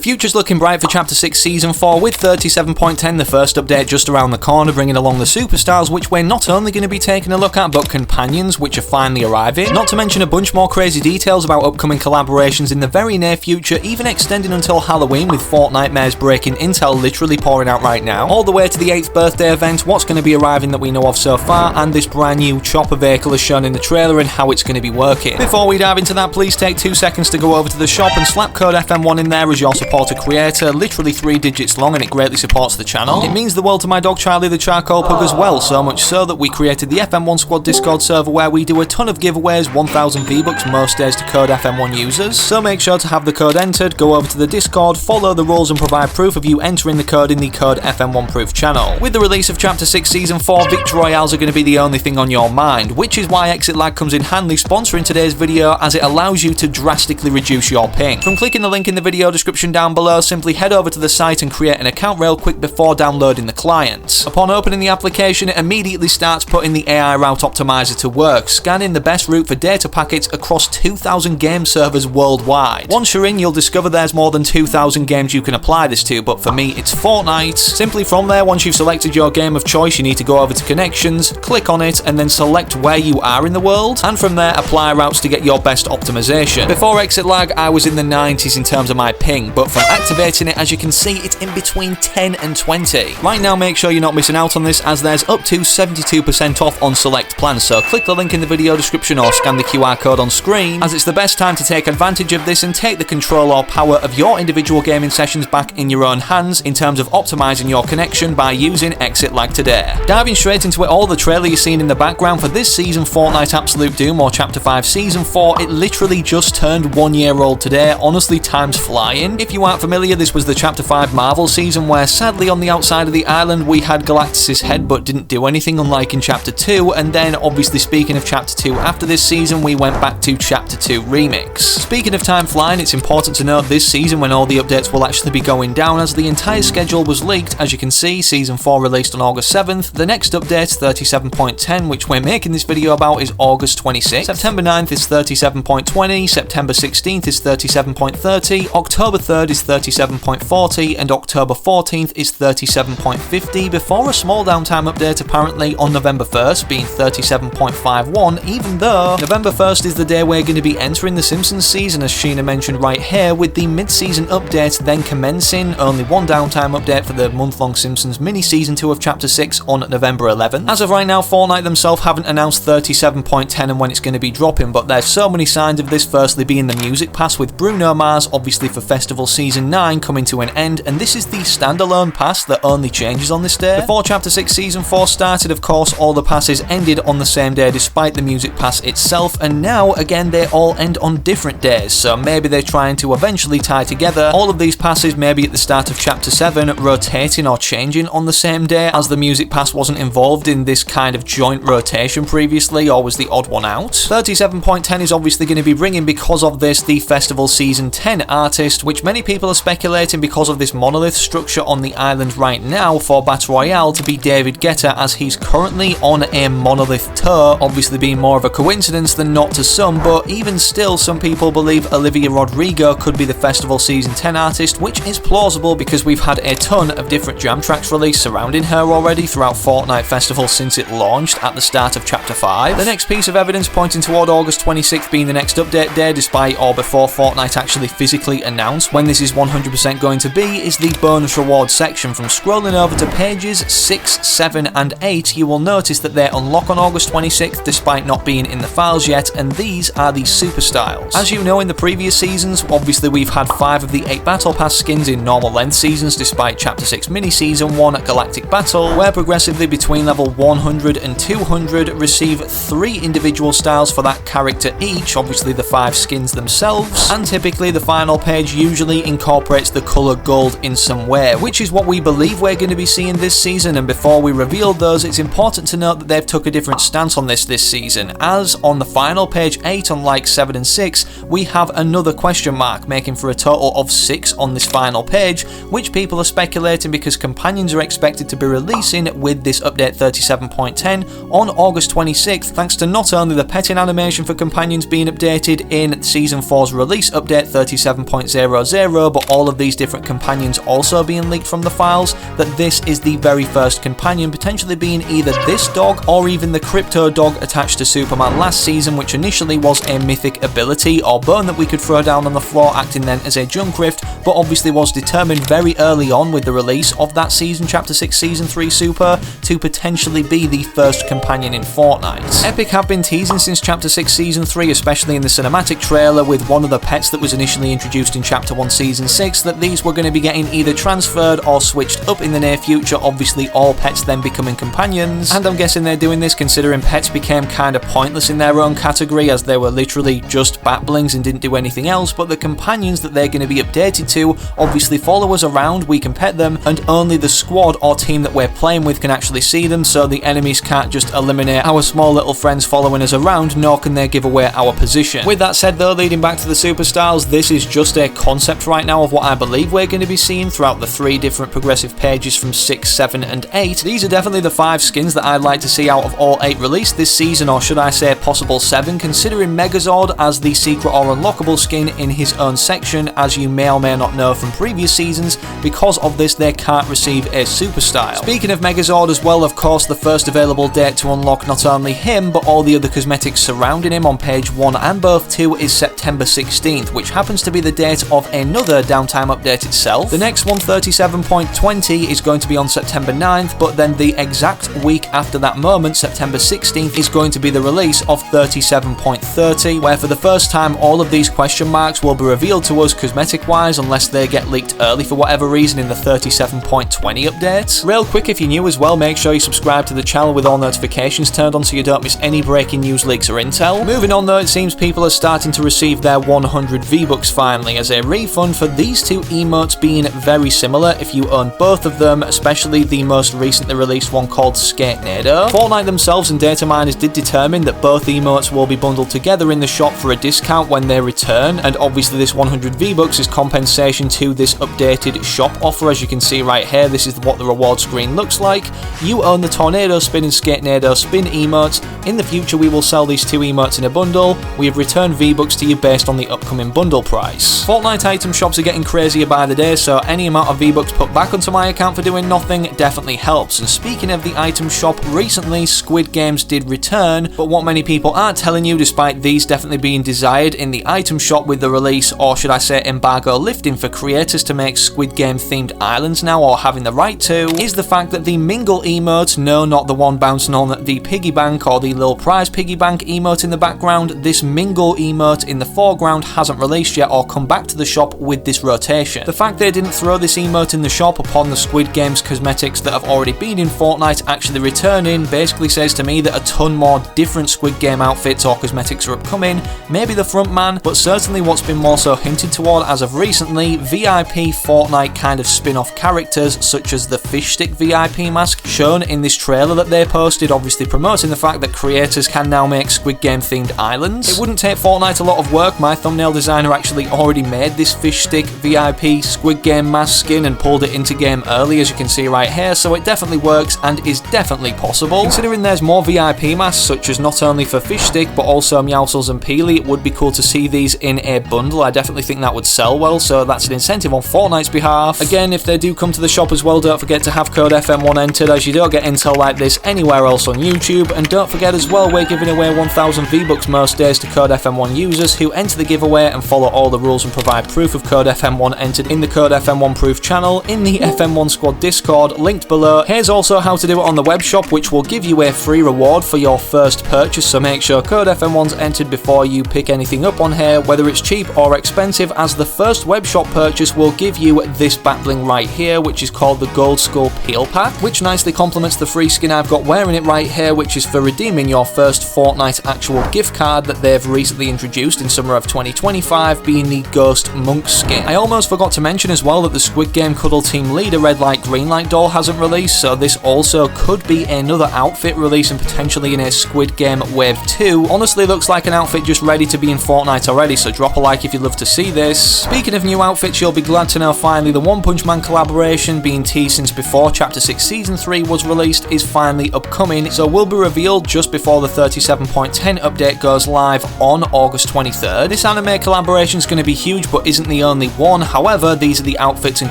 future's looking bright for Chapter 6 Season 4 with 37.10, the first update just around the corner, bringing along the superstars, which we're not only going to be taking a look at, but companions, which are finally arriving. Not to mention a bunch more crazy details about upcoming collaborations in the very near future, even extending until Halloween with Fortnite nightmares breaking intel literally pouring out right now. All the way to the 8th birthday event, what's going to be arriving that we know of so far, and this brand new chopper vehicle is shown in the trailer and how it's going to be working. Before we dive into that, please take 2 seconds to go over to the shop and slap code FM1 in there as your supporter creator, literally 3 digits long, and it greatly supports the channel. It means the world to my dog Charlie the Charcoal Pug as well, so much so that we created the FM1 Squad Discord server where we do a ton of giveaways, 1000 V-Bucks most days to code FM1 users. So make sure to have the code entered, go over to the Discord, follow the rules and provide proof of you entering the code in the Code FM1 Proof channel. With the release of Chapter 6 Season 4, Victory Royales are going to be the only thing on your mind, which is why ExitLag comes in handy sponsoring today's video, as it allows you to drastically reduce your ping. From clicking the link in the video description down below, simply head over to the site and create an account real quick before downloading the client. Upon opening the application, it immediately starts putting the AI route optimizer to work, scanning the best route for data packets across 2,000 game servers worldwide. Once you're in, you'll discover there's more than 2,000 games you can apply this to, but for me it's Fortnite. Simply from there, once you've selected your game of choice, you need to go over to connections, click on it, and then select where you are in the world, and from there apply routes to get your best optimization. Before ExitLag, I was in the 90s in terms of my ping, but from activating it, as you can see, it's in between 10 and 20. Right now, make sure you're not missing out on this, as there's up to 72% off on select plans, so click the link in the video description or scan the QR code on screen, as it's the best time to take advantage of this and take the control or power of your individual gaming sessions back in your own hands in terms of optimizing your connection by using ExitLag today. Diving straight into it all, the trailer you're seeing in the background for this season, Fortnite Absolute Doom or Chapter 5 Season 4, it literally just turned 1 year old today. Honestly, time's flying. If you aren't familiar, this was the Chapter 5 Marvel season where sadly on the outside of the island we had Galactus' head but didn't do anything, unlike in Chapter 2, and then obviously speaking of Chapter 2, after this season we went back to Chapter 2 Remix. Speaking of time flying, it's important to note this season when all the updates will actually be going down, as the entire schedule was leaked. As you can see, Season 4 released on August 7th, the next update, 37.10, which we're making this video about, is August 26th, September 9th is 37.20, September 16th is 37.30, October 3rd is 37.40, and October 14th is 37.50, before a small downtime update apparently on November 1st being 37.51, even though November 1st is the day we're going to be entering the Simpsons season, as Sheena mentioned right here, with the mid-season update then commencing, only one downtime update for the month-long Simpsons mini-season 2 of Chapter 6 on November 11th. As of right now, Fortnite themselves haven't announced 37.10 and when it's going to be dropping, but there's so many signs of this, firstly being the Music Pass with Bruno Mars, obviously for Festival Season 9 coming to an end, and this is the standalone pass that only changes on this day. Before Chapter 6 Season 4 started, of course, all the passes ended on the same day despite the Music Pass itself, and now, again, they all end on different days, so maybe they're trying to eventually tie together all of these passes, maybe at the start of Chapter 7, rotating or changing on the same day, as the Music Pass wasn't involved in this kind of joint rotation previously, or was the odd one out. 37.10 is obviously going to be bringing, because of this, the Festival Season 10 artist, which many people are speculating, because of this monolith structure on the island right now for Battle Royale, to be David Guetta, as he's currently on a monolith tour, obviously being more of a coincidence than not to some, but even still some people believe Olivia Rodrigo could be the Festival Season 10 artist, which is plausible because we've had a ton of different jam tracks released surrounding her already throughout Fortnite Festival since it launched at the start of Chapter 5. The next piece of evidence pointing toward August 26th being the next update day, despite or before Fortnite actually physically announced when this is 100% going to be, is the bonus rewards section. From scrolling over to pages 6, 7 and 8, you will notice that they unlock on August 26th despite not being in the files yet, and these are the super styles. As you know, in the previous seasons, obviously we've had 5 of the 8 Battle Pass skins in normal length seasons despite Chapter 6 mini season 1 at Galactic Battle, where progressively between level 100 and 200 receive 3 individual styles for that character each, obviously the 5 skins themselves, and typically the final page usually incorporates the colour gold in some way, which is what we believe we're going to be seeing this season. And before we reveal those, it's important to note that they've took a different stance on this season, as on the final page 8, unlike 7 and 6, we have another question mark, making for a total of 6 on this final page, which people are speculating because companions are expected to be releasing with this update 37.10 on August 26th, thanks to not only the petting animation for companions being updated in Season 4's release update 37.00, row, but all of these different companions also being leaked from the files, that this is the very first companion, potentially being either this dog or even the crypto dog attached to Superman last season, which initially was a mythic ability or bone that we could throw down on the floor, acting then as a junk rift, but obviously was determined very early on with the release of that season, Chapter 6 Season 3 Super, to potentially be the first companion in Fortnite. Epic have been teasing since Chapter 6 Season 3, especially in the cinematic trailer with one of the pets that was initially introduced in Chapter 1 Season 6, that these were going to be getting either transferred or switched up in the near future, obviously all pets then becoming companions, and I'm guessing they're doing this considering pets became kind of pointless in their own category as they were literally just batblings and didn't do anything else, but the companions that they're going to be updated to obviously follow us around, we can pet them, and only the squad or team that we're playing with can actually see them, so the enemies can't just eliminate our small little friends following us around, nor can they give away our position. With that said though, leading back to the superstars, this is just a concept right now of what I believe we're going to be seeing throughout the 3 different progressive pages from 6, 7 and 8. These are definitely the 5 skins that I'd like to see out of all 8 released this season, or should I say possible 7, considering Megazord as the secret or unlockable skin in his own section, as you may or may not know from previous seasons. Because of this, they can't receive a super style. Speaking of Megazord as well, of course, the first available date to unlock not only him, but all the other cosmetics surrounding him on page 1 and both 2 is September 16th, which happens to be the date of another downtime update itself. The next one, 37.20, is going to be on September 9th, but then the exact week after that moment, September 16th, is going to be the release of 37.30, where for the first time all of these question marks will be revealed to us cosmetic wise, unless they get leaked early for whatever reason in the 37.20 update. Real quick, if you're new as well, make sure you subscribe to the channel with all notifications turned on so you don't miss any breaking news, leaks or intel. Moving on though, it seems people are starting to receive their 100 V-Bucks finally, as a refund for these 2 emotes being very similar if you own both of them, especially the most recently released one called Skatenado. Fortnite themselves and data miners did determine that both emotes will be bundled together in the shop for a discount when they return, and obviously this 100 V-Bucks is compensation to this updated shop offer. As you can see right here, this is what the reward screen looks like. You own the Tornado Spin and Skatenado Spin emotes. In the future we will sell these 2 emotes in a bundle. We have returned V-Bucks to you based on the upcoming bundle price. Fortnite item shops are getting crazier by the day, so any amount of V-Bucks put back onto my account for doing nothing definitely helps. And speaking of the item shop, recently Squid Games did return, but what many people aren't telling you, despite these definitely being desired in the item shop with the release, or should I say embargo lifting for creators to make Squid Game themed islands now, or having the right to, is the fact that the Mingle emote, no not the one bouncing on the piggy bank or the little prize piggy bank emote in the background, this Mingle emote in the foreground hasn't released yet or come back to the shop with this rotation. The fact they didn't throw this emote in the shop upon the Squid Games cosmetics that have already been in Fortnite actually returning basically says to me that a ton more different Squid Game outfits or cosmetics are upcoming, maybe the front man, but certainly what's been more so hinted toward as of recently, VIP Fortnite kind of spin-off characters such as the fish stick VIP mask shown in this trailer that they posted, obviously promoting the fact that creators can now make Squid Game themed islands. It wouldn't take Fortnite a lot of work, my thumbnail designer actually already made this fish stick VIP Squid Game mask skin and pulled it into game early, as you can see right here, so it definitely works and is definitely possible. Considering there's more VIP masks such as not only for fish stick but also Meowscles and Peely, it would be cool to see these in a bundle. I definitely think that would sell well, so that's an incentive on Fortnite's behalf. Again, if they do come to the shop as well, don't forget to have code FM1 entered, as you don't get intel like this anywhere else on YouTube. And don't forget as well, we're giving away 1000 V-Bucks most days to code FM1 users who enter the giveaway and follow all the rules and provide proof of code FM1 entered in the code FM1 proof channel in the FM1 squad Discord linked below. Here's also how to do it on the web shop, which will give you a free reward for your first purchase, so make sure code FM1's entered before you pick anything up on here, whether it's cheap or expensive, as the first web shop purchase will give you this backbling right here, which is called the Gold Skull Peel Pack, which nicely complements the free skin I've got wearing it right here, which is for redeeming your first Fortnite actual gift card that they've recently introduced in summer of 2025, being the Ghost Monk skin. I almost forgot to mention as well that the Squid Game Cuddle Team Leader Red Light Green Light doll hasn't released, so this also could be another outfit releasing potentially in a Squid Game Wave 2. Honestly, looks like an outfit just ready to be in Fortnite already, so drop a like if you'd love to see this. Speaking of new outfits, you'll be glad to know finally the One Punch Man collaboration, being teased since before Chapter 6 Season 3 was released, is finally upcoming, so will be revealed just before the 37.10 update goes live on August 23rd. 23rd. This anime collaboration is going to be huge, but isn't the only one. However, these are the outfits and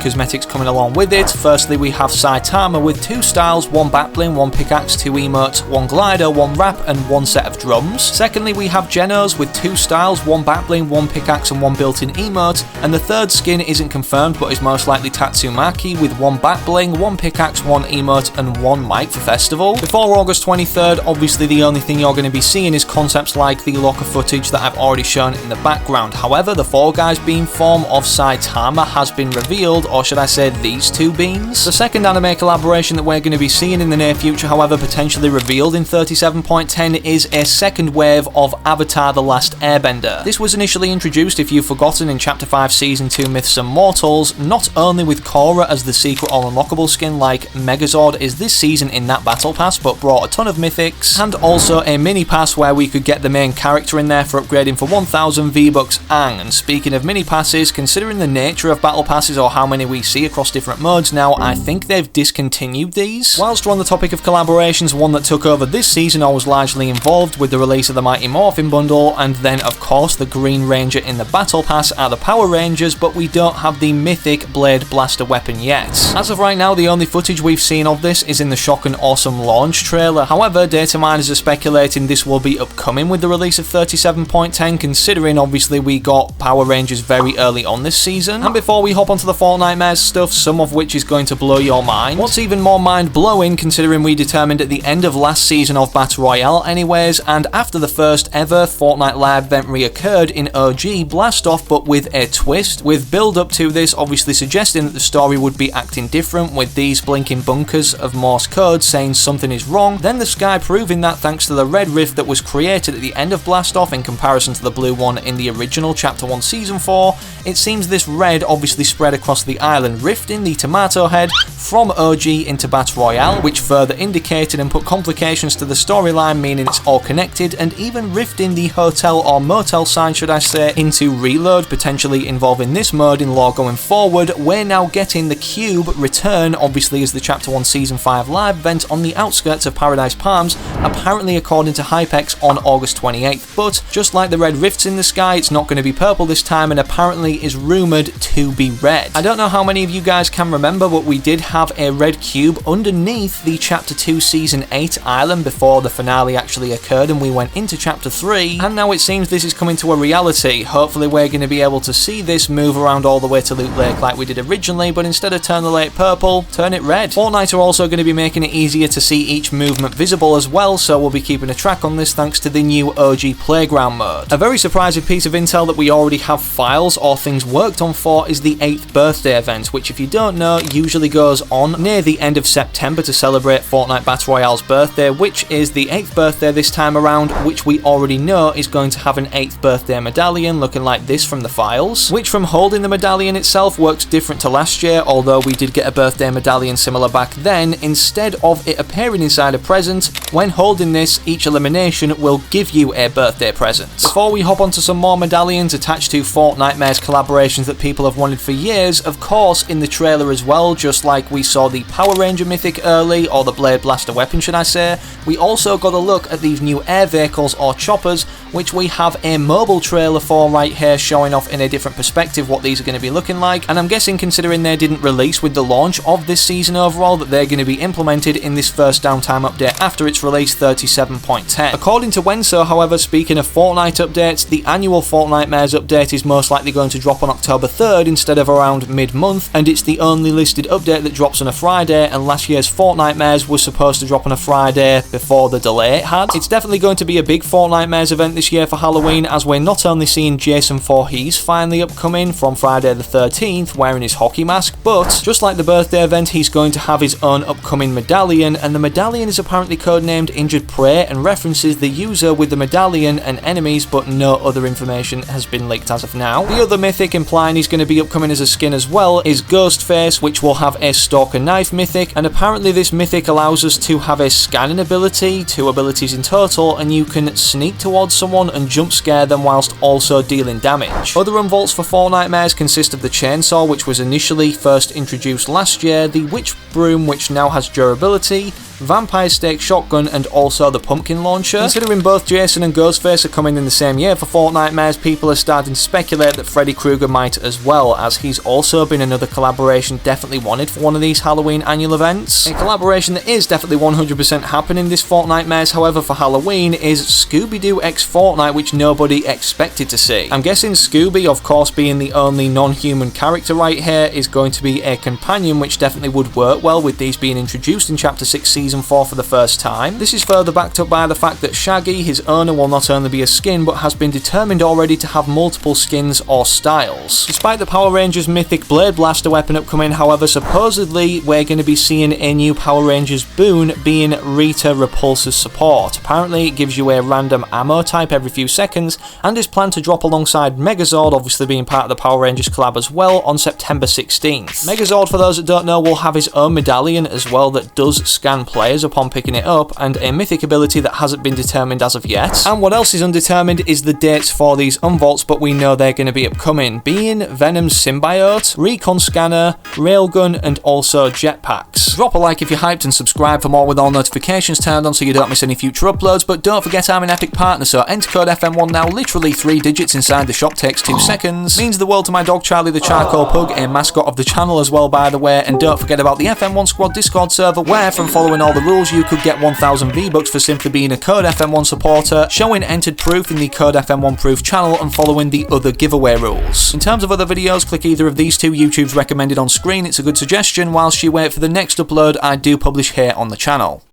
cosmetics coming along with it. Firstly, we have Saitama with 2 styles, 1 backbling, 1 pickaxe, 2 emotes, 1 glider, 1 wrap, and 1 set of drums. Secondly, we have Genos with 2 styles, 1 backbling, 1 pickaxe, and 1 built-in emote. And the third skin isn't confirmed, but is most likely Tatsumaki with 1 backbling, 1 pickaxe, 1 emote, and 1 mic for festival. Before August 23rd, obviously the only thing you're going to be seeing is concepts like the locker footage that I've already shown in the background. However, the Fall Guys beam form of Saitama has been revealed, or should I say these 2 beams. The second anime collaboration that we're going to be seeing in the near future, however potentially revealed in 37.10, is a second wave of Avatar: The Last Airbender. This was initially introduced, if you've forgotten, in Chapter 5 Season 2 Myths and Mortals, not only with Korra as the secret or unlockable skin like Megazord is this season in that battle pass, but brought a ton of mythics, and also a mini pass where we could get the main character in there for upgrading for 1000 V-Bucks. And speaking of mini passes, considering the nature of battle passes or how many we see across different modes now, I think they've discontinued these. Whilst we're on the topic of collaborations, one that took over this season or was largely involved with the release of the Mighty Morphin bundle, and then of course the Green Ranger in the battle pass, are the Power Rangers, but we don't have the mythic Blade Blaster weapon yet. As of right now, the only footage we've seen of this is in the Shock and Awesome launch trailer. However, data miners are speculating this will be upcoming with the release of 37.10, considering obviously we got Power Rangers very early on this season. And before we hop onto the Fortnite stuff, some of which is going to blow your mind. What's even more mind-blowing, considering we determined at the end of last season of Battle Royale anyways, and after the first ever Fortnite live event reoccurred in OG Blast Off, but with a twist, with build up to this obviously suggesting that the story would be acting different, with these blinking bunkers of Morse code saying something is wrong, then the sky proving that thanks to the red rift that was created at the end of Blast Off in comparison to the blue one in the original Chapter 1 Season 4, it seems this red obviously spread across the island, rifting the Tomato Head from OG into Battle Royale, which further indicated and put complications to the storyline, meaning it's all connected, and even rifting the hotel or motel sign, should I say, into Reload, potentially involving this mode in lore going forward. We're now getting the Cube return, obviously as the Chapter 1 Season 5 live event on the outskirts of Paradise Palms, apparently according to Hypex on August 28th, but just like the red rifts in the sky, it's not going to be purple this time, and apparently is rumoured to be red. I don't know how many of you guys can remember, but we did have a red cube underneath the Chapter 2 Season 8 island before the finale actually occurred and we went into Chapter 3, and now it seems this is coming to a reality. Hopefully we're going to be able to see this move around all the way to Loot Lake like we did originally, but instead of turn the lake purple, turn it red. Fortnite are also going to be making it easier to see each movement visible as well, so we'll be keeping a track on this thanks to the new OG Playground mode. A very surprising piece of intel that we already have files or things worked on for is the 8th birthday event, which if you don't know usually goes on near the end of September to celebrate Fortnite Battle Royale's birthday, which is the 8th birthday this time around, which we already know is going to have an 8th birthday medallion looking like this from the files, which from holding the medallion itself works different to last year, although we did get a birthday medallion similar back then. Instead of it appearing inside a present, when holding this, each elimination will give you a birthday present. Before we hop onto some more medallions attached to Fortnitemares collaborations that people have wanted for years, of course in the trailer as well, just like we saw the Power Ranger mythic early, or the Blade Blaster weapon should I say, we also got a look at these new air vehicles or choppers, which we have a mobile trailer for right here showing off in a different perspective what these are going to be looking like, and I'm guessing considering they didn't release with the launch of this season overall that they're going to be implemented in this first downtime update after its release 37.10. According to Wenso, however, speaking of Fortnite updates, the annual Fortnitemares update is most likely going to drop on October 3rd instead of around mid-month, and it's the only listed update that drops on a Friday, and last year's Fortnitemares was supposed to drop on a Friday before the delay it had. It's definitely going to be a big Fortnitemares event this year for Halloween, as we're not only seeing Jason Voorhees finally upcoming from Friday the 13th wearing his hockey mask, but just like the birthday event, he's going to have his own upcoming medallion, and the medallion is apparently codenamed Injured Prey and references the user with the medallion and enemies, but no other information has been leaked as of now. The other mythic implying he's going to be upcoming as a skin as well is Ghostface, which will have a Stalker Knife mythic, and apparently this mythic allows us to have a scanning ability, 2 abilities in total, and you can sneak towards someone someone and jump scare them whilst also dealing damage. Other unvaults for Fortnite mares consist of the chainsaw, which was initially first introduced last year, the witch broom, which now has durability, vampire stake shotgun, and also the pumpkin launcher. Considering both Jason and Ghostface are coming in the same year for Fortnite mares, people are starting to speculate that Freddy Krueger might as well, as he's also been another collaboration definitely wanted for one of these Halloween annual events. A collaboration that is definitely 100% happening this Fortnite mares, however, for Halloween is Scooby-Doo x Fortnite, which nobody expected to see. I'm guessing Scooby, of course being the only non-human character right here, is going to be a companion, which definitely would work well with these being introduced in Chapter 6 Season 4 for the first time. This is further backed up by the fact that Shaggy, his owner, will not only be a skin, but has been determined already to have multiple skins or styles. Despite the Power Rangers Mythic Blade Blaster weapon upcoming, however, supposedly we're going to be seeing a new Power Rangers boon being Rita Repulsa's support. Apparently it gives you a random ammo type every few seconds, and is planned to drop alongside Megazord, obviously being part of the Power Rangers collab as well, on September 16th. Megazord, for those that don't know, will have his own medallion as well that does scan players upon picking it up, and a mythic ability that hasn't been determined as of yet. And what else is undetermined is the dates for these unvaults, but we know they're going to be upcoming, being Venom's symbiote, recon scanner, railgun, and also jetpacks. Drop a like if you're hyped and subscribe for more with all notifications turned on so you don't miss any future uploads, but don't forget I'm an Epic partner, so enter code FM1 now. Literally 3 digits inside the shop, takes 2 seconds. Means the world to my dog Charlie the Charcoal Pug, a mascot of the channel as well by the way, and don't forget about the FM1 Squad Discord server, where from following all the rules you could get 1000 V-Bucks for simply being a Code FM1 supporter, showing entered proof in the Code FM1 proof channel, and following the other giveaway rules. In terms of other videos, click either of these two YouTubes recommended on screen, it's a good suggestion whilst you wait for the next upload I do publish here on the channel.